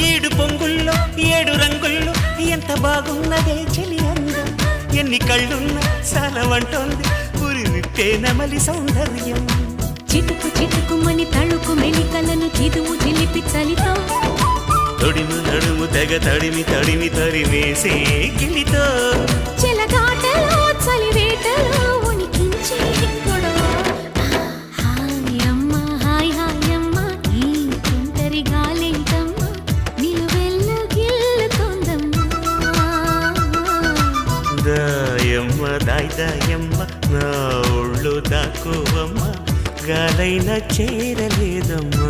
ఏడు పొంగుల్లో ఏడు రంగుల్లో ఎంత బాగున్నదే చెలి అందం ఎన్ని కళ్ళున్నా సాలవంటోంది పురి విప్పే నమలి సౌందర్యం చిటుకు చిటుకుమని తళుకు మెలికలను చిదుము చిలిపి చలితో తొడిము నడుము తెగ తడిమి తడిమి తరిమేసే గిలితో చెలగాటలో చలివేటలో ఉనికించే గొడవ హాయమ్మ హాయ్ హాయమ్మ ఈ తుంటరి గాలేంటమ్మ నిలువెల్ల గిల్లుతోందమ్మా దాయమ్మ దాయ్ దాయమ్మ నా ఒళ్ళు దాకోవమ్మ గాలైనా చేరలేదమ్మా